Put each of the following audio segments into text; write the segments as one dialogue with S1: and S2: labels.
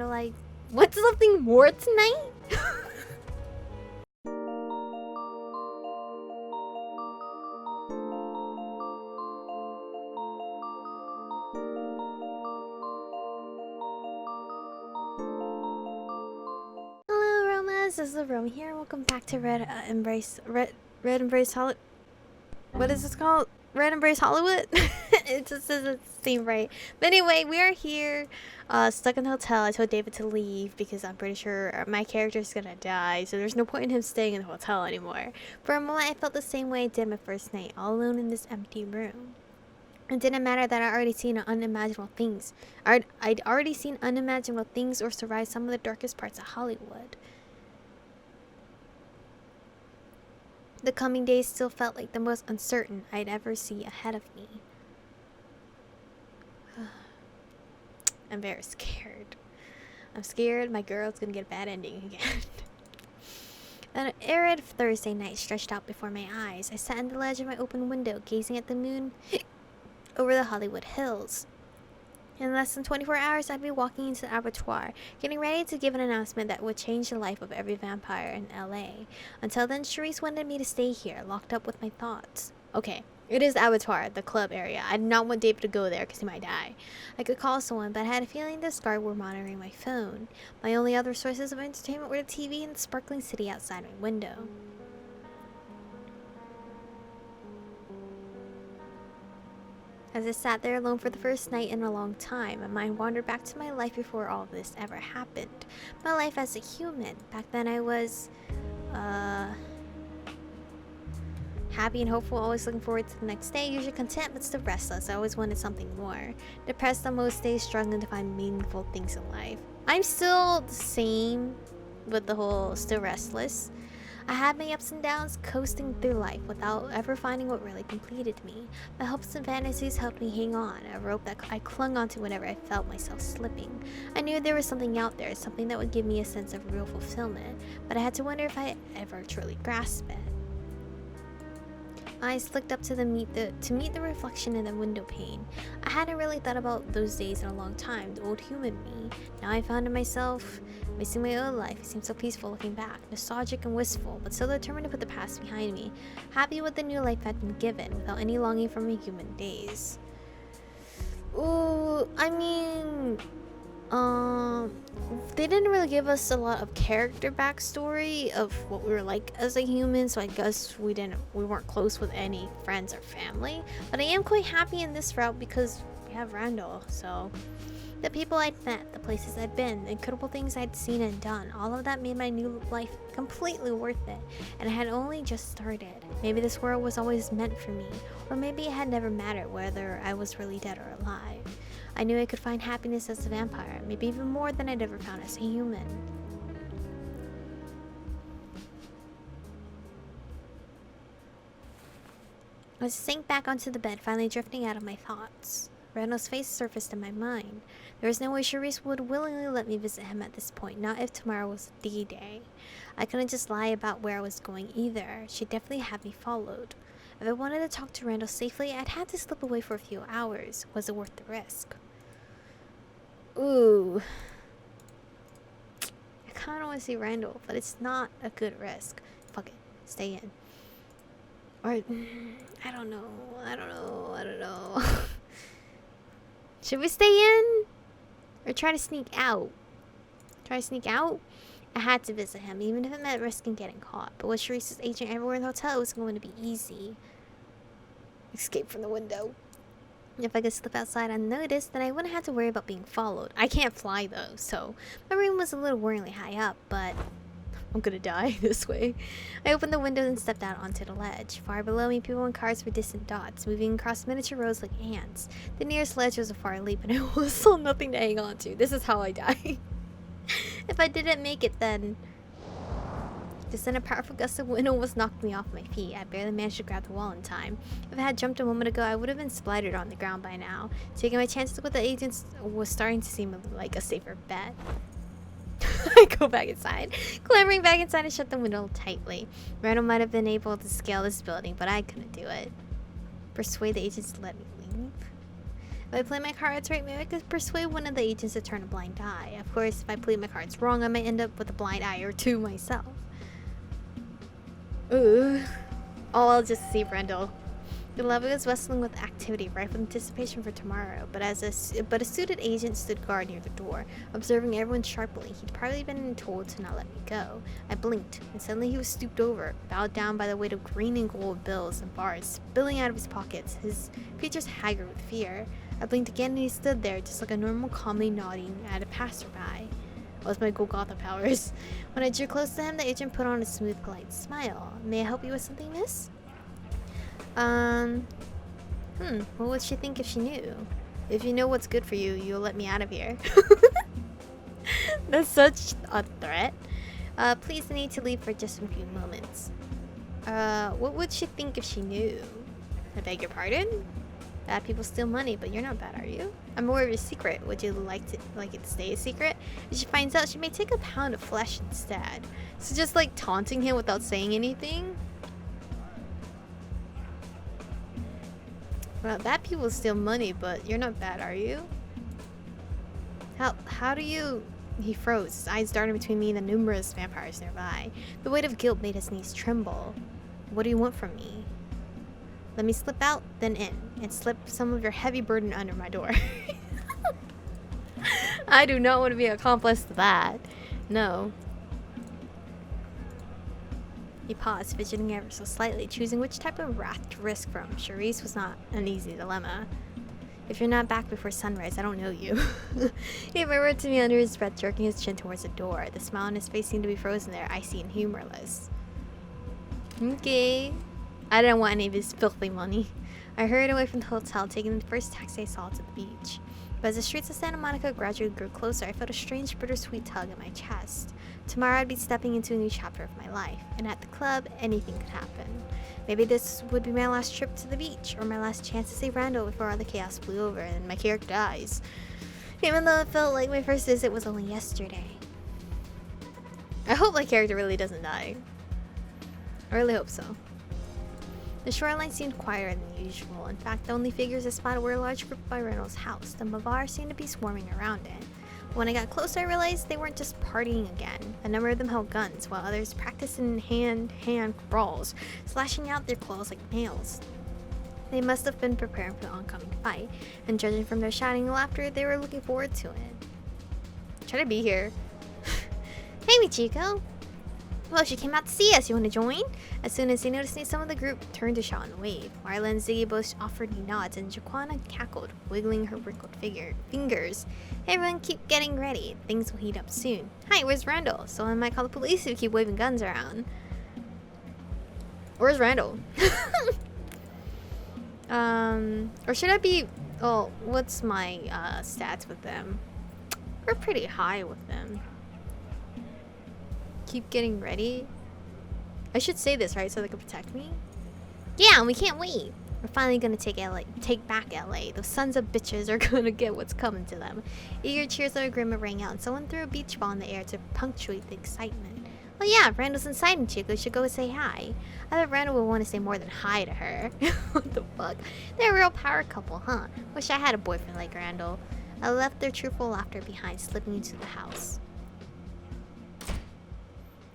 S1: Randall like, want something more tonight? Hello, Romas. This is Aromie here. Welcome back to Red Embrace Hollywood. What is this called? Red Embrace Hollywood? It just doesn't seem right. But anyway, we are here, stuck in the hotel. I told David to leave because I'm pretty sure my character is gonna die, so there's no point in him staying in the hotel anymore. For a moment, I felt the same way I did my first night, all alone in this empty room. It didn't matter that I'd already seen unimaginable things. I'd already seen unimaginable things or survived some of the darkest parts of Hollywood. The coming days still felt like the most uncertain I'd ever see ahead of me. I'm very scared. I'm scared my girl's gonna get a bad ending again. An arid Thursday night stretched out before my eyes. I sat on the ledge of my open window, gazing at the moon over the Hollywood hills. In less than 24 hours, I'd be walking into the abattoir, getting ready to give an announcement that would change the life of every vampire in LA. Until then, Charisse wanted me to stay here, locked up with my thoughts. Okay, it is the abattoir, the club area. I did not want David to go there because he might die. I could call someone, but I had a feeling this guard were monitoring my phone. My only other sources of entertainment were the TV and the sparkling city outside my window. As I sat there alone for the first night in a long time, my mind wandered back to my life before all of this ever happened. My life as a human. Back then I was, happy and hopeful, always looking forward to the next day, usually content but still restless. I always wanted something more. Depressed on most days, struggling to find meaningful things in life. I'm still the same with the whole still restless. I had my ups and downs, coasting through life without ever finding what really completed me. My hopes and fantasies helped me hang on, a rope that I clung onto whenever I felt myself slipping. I knew there was something out there, something that would give me a sense of real fulfillment, but I had to wonder if I ever truly grasped it. Eyes flicked up to meet the reflection in the window pane. I hadn't really thought about those days in a long time, the old human me. Now I found myself missing my old life. It seemed so peaceful looking back, nostalgic and wistful, but still determined to put the past behind me, happy with the new life I'd been given, without any longing for my human days. Ooh, I mean, they didn't really give us a lot of character backstory of what we were like as a human, so I guess we weren't close with any friends or family. But I am quite happy in this route because we have Randall. So the people I'd met, the places I'd been, the incredible things I'd seen and done, all of that made my new life completely worth it. And I had only just started. Maybe this world was always meant for me, or maybe it had never mattered whether I was really dead or alive. I knew I could find happiness as a vampire, maybe even more than I'd ever found as a human. I sank back onto the bed, finally drifting out of my thoughts. Randall's face surfaced in my mind. There was no way Charisse would willingly let me visit him at this point, not if tomorrow was D-Day. I couldn't just lie about where I was going either. She'd definitely have me followed. If I wanted to talk to Randall safely, I'd have to slip away for a few hours. Was it worth the risk? Ooh. I kinda want to see Randall, but it's not a good risk. Fuck it. Stay in. Or, I don't know. Should we stay in? Or try to sneak out? Try to sneak out? I had to visit him, even if it meant risking getting caught. But with Charisse's agent everywhere in the hotel, it was going to be easy. Escape from the window. If I could slip outside unnoticed, then I wouldn't have to worry about being followed. I can't fly though, so my room was a little worryingly high up, but I'm gonna die this way. I opened the window and stepped out onto the ledge. Far below me, people and cars were distant dots, moving across miniature roads like ants. The nearest ledge was a far leap, and I saw nothing to hang on to. This is how I die. If I didn't make it, then just then a powerful gust of wind almost knocked me off my feet. I barely managed to grab the wall in time. If I had jumped a moment ago, I would have been splattered on the ground by now. Taking my chances with the agents was starting to seem like a safer bet. I go back inside, clambering back inside and shut the window tightly. Randall might have been able to scale this building, but I couldn't do it. Persuade the agents to let me leave? If I play my cards right, maybe I could persuade one of the agents to turn a blind eye. Of course, if I play my cards wrong, I might end up with a blind eye or two myself. Ugh. Oh, I'll just see Randall. The lobby was bustling with activity, rife with anticipation for tomorrow. But a suited agent stood guard near the door, observing everyone sharply. He'd probably been told to not let me go. I blinked, and suddenly he was stooped over, bowed down by the weight of green and gold bills and bars spilling out of his pockets, his features haggard with fear. I blinked again, and he stood there, just like a normal, calmly nodding at a passerby. It was my Golgotha powers. When I drew close to him, the agent put on a smooth, polite smile. May I help you with something, miss? What would she think if she knew? If you know what's good for you, you'll let me out of here. That's such a threat. Please, I need to leave for just a few moments. What would she think if she knew? I beg your pardon? Bad people steal money, but you're not bad, are you? I'm aware of your secret. Would you like it to stay a secret? If she finds out, she may take a pound of flesh instead. So just like taunting him without saying anything? Well, bad people steal money, but you're not bad, are you? How do you... He froze, his eyes darted between me and the numerous vampires nearby. The weight of guilt made his knees tremble. What do you want from me? Let me slip out, then in, and slip some of your heavy burden under my door. I do not want to be an accomplice to that. No. He paused, fidgeting ever so slightly, choosing which type of wrath to risk from. Charisse was not an easy dilemma. If you're not back before sunrise, I don't know you. He murmured to me under his breath, jerking his chin towards the door. The smile on his face seemed to be frozen there, icy and humorless. Okay. I didn't want any of his filthy money. I hurried away from the hotel, taking the first taxi I saw to the beach. But as the streets of Santa Monica gradually grew closer, I felt a strange, bittersweet tug at my chest. Tomorrow I'd be stepping into a new chapter of my life, and at the club, anything could happen. Maybe this would be my last trip to the beach, or my last chance to save Randall before all the chaos blew over and my character dies. Even though it felt like my first visit was only yesterday. I hope my character really doesn't die. I really hope so. The shoreline seemed quieter than usual. In fact, the only figures I spotted were a large group by Randall's house. The Mavar seemed to be swarming around it. When I got closer, I realized they weren't just partying again. A number of them held guns, while others practiced in hand-to-hand brawls, slashing out their claws like nails. They must have been preparing for the oncoming fight, and judging from their shouting and laughter, they were looking forward to it. Try to be here. Hey, Michiko! Well, she came out to see us. You want to join? As soon as they noticed me, some of the group turned to shout and wave. Marla and Ziggy both offered me nods, and Jaquana cackled, wiggling her wrinkled fingers. Hey, everyone, keep getting ready. Things will heat up soon. Hi, where's Randall? Someone might call the police if you keep waving guns around. Where's Randall? Or should I be... Oh, what's my stats with them? We're pretty high with them. Keep getting ready. I should say this, right? So they can protect me? Yeah, and we can't wait. We're finally gonna take back LA. Those sons of bitches are gonna get what's coming to them. Eager cheers of agreement rang out, and someone threw a beach ball in the air to punctuate the excitement. Well, yeah, Randall's inside and Chico should go say hi. I thought Randall would want to say more than hi to her. What the fuck? They're a real power couple, huh? Wish I had a boyfriend like Randall. I left their truthful laughter behind, slipping into the house.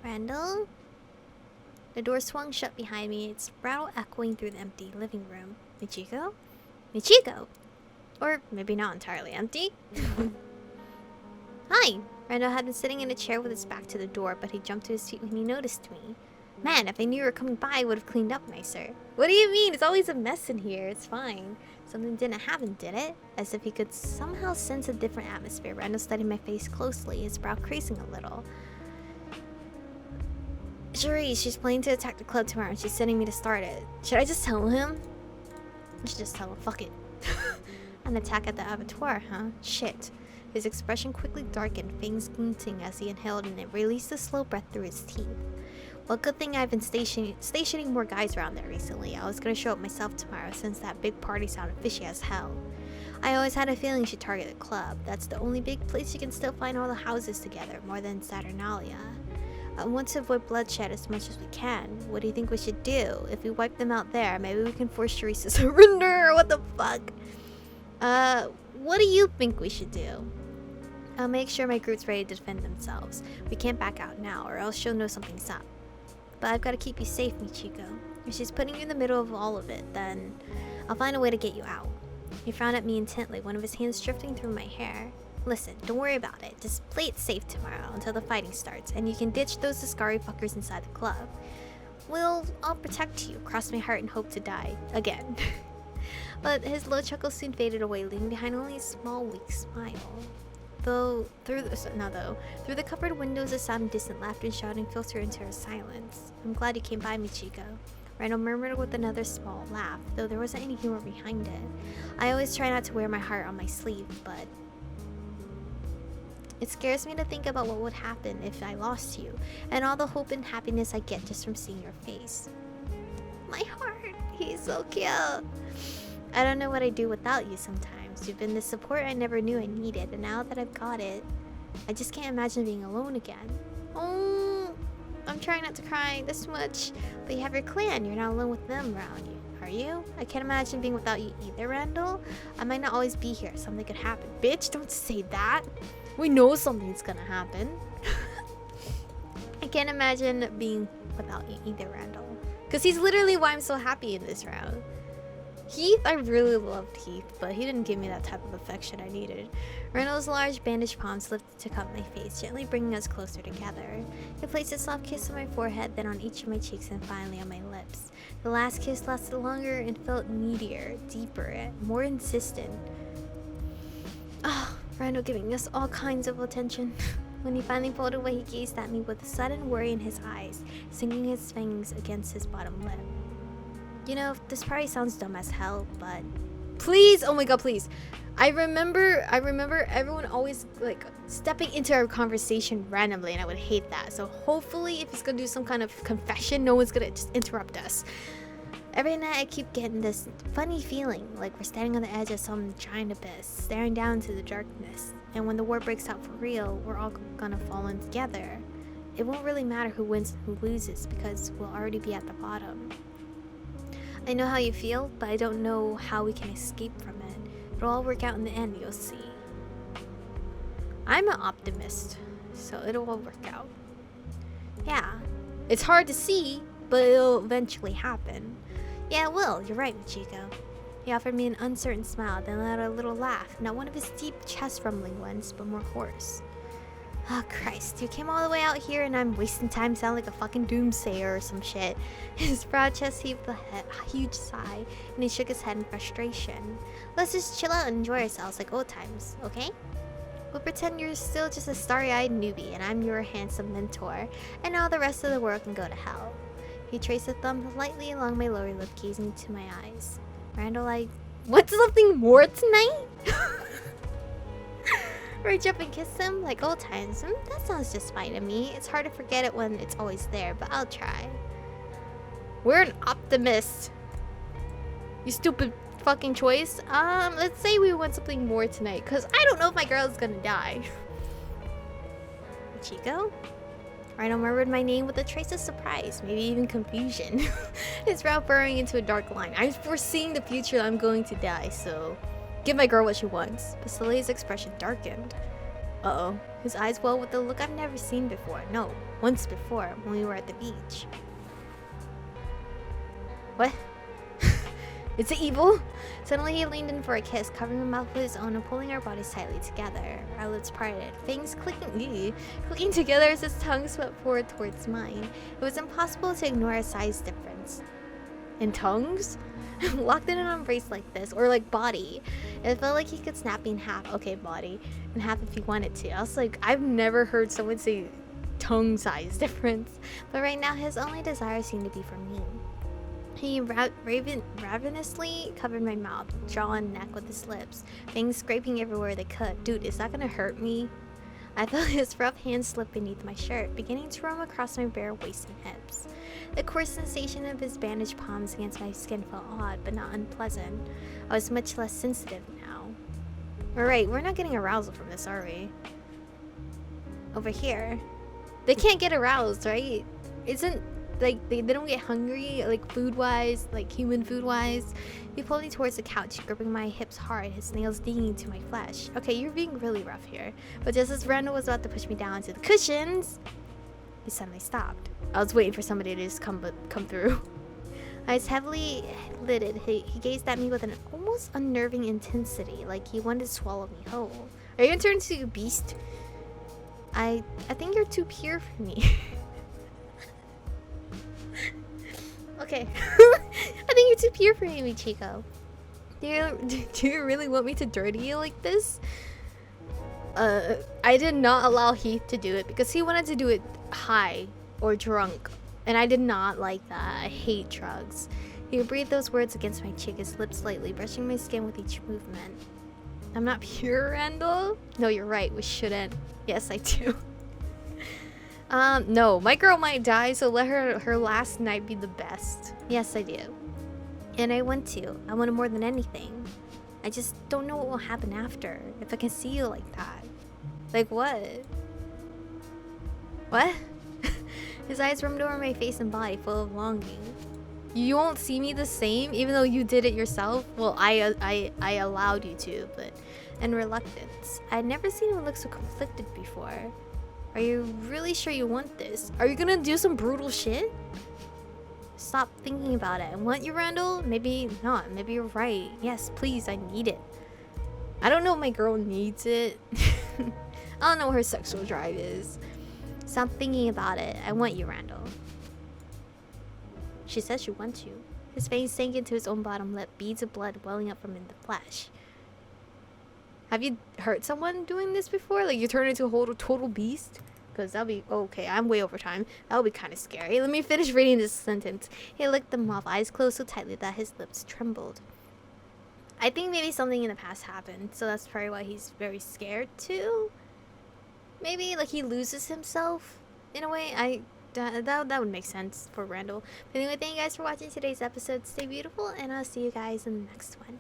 S1: Randall? The door swung shut behind me, its rattle echoing through the empty living room. Michiko? Michiko! Or maybe not entirely empty. Hi! Randall had been sitting in a chair with his back to the door, but he jumped to his feet when he noticed me. Man, if I knew you were coming by, I would have cleaned up nicer. What do you mean? It's always a mess in here. It's fine. Something didn't happen, did it? As if he could somehow sense a different atmosphere, Randall studied my face closely, his brow creasing a little. Cherie, she's planning to attack the club tomorrow and she's sending me to start it. Should I just tell him? I should just tell him, fuck it. An attack at the abattoir, huh? Shit. His expression quickly darkened, fangs glinting as he inhaled and it released a slow breath through his teeth. Well, good thing I've been stationing more guys around there recently. I was gonna show up myself tomorrow since that big party sounded fishy as hell. I always had a feeling she'd target the club. That's the only big place you can still find all the houses together, more than Saturnalia. I want to avoid bloodshed as much as we can. What do you think we should do? If we wipe them out there, maybe we can force Charisse to surrender. What the fuck? What do you think we should do? I'll make sure my group's ready to defend themselves. We can't back out now, or else she'll know something's up. But I've got to keep you safe, Michiko. If she's putting you in the middle of all of it, then I'll find a way to get you out. He frowned at me intently, one of his hands drifting through my hair. Listen, don't worry about it. Just play it safe tomorrow until the fighting starts, and you can ditch those Ascari fuckers inside the club. I'll protect you, cross my heart and hope to die. Again. But his low chuckle soon faded away, leaving behind only a small, weak smile. Through the cupboard windows, a sound of distant laughter and shouting filtered into her silence. I'm glad you came by, Michiko. Randall murmured with another small laugh, though there wasn't any humor behind it. I always try not to wear my heart on my sleeve, but it scares me to think about what would happen if I lost you, and all the hope and happiness I get just from seeing your face. My heart, he's so cute. I don't know what I'd do without you sometimes. You've been the support I never knew I needed, and now that I've got it, I just can't imagine being alone again. Oh, I'm trying not to cry this much, but you have your clan. You're not alone with them around you, are you? I can't imagine being without you either, Randall. I might not always be here. Something could happen. Bitch, don't say that. We know something's gonna happen. I can't imagine being without you either, Randall. Because he's literally why I'm so happy in this round. Heath, I really loved Heath, but he didn't give me that type of affection I needed. Randall's large bandaged palms lifted to cup my face, gently bringing us closer together. He placed a soft kiss on my forehead, then on each of my cheeks, and finally on my lips. The last kiss lasted longer and felt needier, deeper, more insistent. Randall giving us all kinds of attention. When he finally pulled away, he gazed at me with a sudden worry in his eyes, sinking his fangs against his bottom lip. You know, this probably sounds dumb as hell, but please, oh my god, please. I remember everyone always like stepping into our conversation randomly, and I would hate that. So hopefully if he's gonna do some kind of confession, no one's gonna just interrupt us. Every night I keep getting this funny feeling like we're standing on the edge of some giant abyss, staring down into the darkness. And when the war breaks out for real, we're all gonna fall in together. It won't really matter who wins and who loses because we'll already be at the bottom. I know how you feel, but I don't know how we can escape from it. It'll all work out in the end, you'll see. I'm an optimist, so it'll all work out. Yeah, it's hard to see, but it'll eventually happen. Yeah, it will. You're right, Michiko. He offered me an uncertain smile, then let out a little laugh, not one of his deep chest-rumbling ones, but more hoarse. Oh, Christ, you came all the way out here and I'm wasting time sounding like a fucking doomsayer or some shit. His broad chest heaved a huge sigh, and he shook his head in frustration. Let's just chill out and enjoy ourselves like old times, okay? We'll pretend you're still just a starry-eyed newbie and I'm your handsome mentor, and all the rest of the world can go to hell. He traced a thumb lightly along my lower lip, gazing into my eyes. Randall, want something more tonight? Reach up and kiss him like old times. That sounds just fine to me. It's hard to forget it when it's always there, but I'll try. We're an optimist. You stupid fucking choice. Let's say we want something more tonight, because I don't know if my girl is gonna die. Chico? Randall murmured my name with a trace of surprise, maybe even confusion. His brow burrowing into a dark line. I'm foreseeing the future that I'm going to die, so give my girl what she wants. But Soleil's expression darkened. Uh-oh. His eyes welled with a look I've never seen before. No, once before, when we were at the beach. What? It's evil? Suddenly he leaned in for a kiss, covering my mouth with his own and pulling our bodies tightly together. Our lips parted, fangs clicking together as his tongue swept forward towards mine. It was impossible to ignore a size difference. In tongues? Locked in an embrace like this, or like body. It felt like he could snap me in half. Okay, body. In half if he wanted to. I was like, I've never heard someone say tongue size difference. But right now his only desire seemed to be for me. He ravenously covered my mouth, jaw, and neck with his lips, fangs scraping everywhere they could. Dude, is that gonna hurt me? I felt his rough hand slip beneath my shirt, beginning to roam across my bare waist and hips. The coarse sensation of his bandaged palms against my skin felt odd, but not unpleasant. I was much less sensitive now. Alright, we're not getting arousal from this, are we? Over here. They can't get aroused, right? like they don't get hungry, like food wise, like human food wise. He pulled me towards the couch, gripping my hips hard, his nails digging into my flesh. Okay, you're being really rough here. But just as Randall was about to push me down into the cushions, he suddenly stopped. I was waiting for somebody to just come through. Eyes heavily lidded, he gazed at me with an almost unnerving intensity, like he wanted to swallow me whole. Are you gonna turn into a beast? I think you're too pure for me. Okay. I think you're too pure for me, Chico. Do you really want me to dirty you like this? I did not allow Heath to do it because he wanted to do it high or drunk. And I did not like that. I hate drugs. He breathed those words against my cheek, his lips lightly brushing my skin with each movement. I'm not pure, Randall? No, you're right. We shouldn't. Yes, I do. No. My girl might die, so let her last night be the best. Yes, I do. And I want to. I want it more than anything. I just don't know what will happen after. If I can see you like that. Like what? What? His eyes roamed over my face and body, full of longing. You won't see me the same, even though you did it yourself. Well, I allowed you to, but and reluctance. I'd never seen him look so conflicted before. Are you really sure you want this? Are you gonna do some brutal shit? Stop thinking about it. I want you, Randall. Maybe not. Maybe you're right. Yes, please. I need it. I don't know if my girl needs it. I don't know what her sexual drive is. Stop thinking about it. I want you, Randall. She says she wants you. His face sank into his own bottom lip, beads of blood welling up from in the flesh. Have you hurt someone doing this before? Like you turn into a total beast? Because that'll be... okay, I'm way over time. That'll be kind of scary. Let me finish reading this sentence. He licked them off, eyes closed so tightly that his lips trembled. I think maybe something in the past happened, so that's probably why he's very scared too. Maybe like he loses himself in a way. That would make sense for Randall. But anyway, thank you guys for watching today's episode. Stay beautiful, and I'll see you guys in the next one.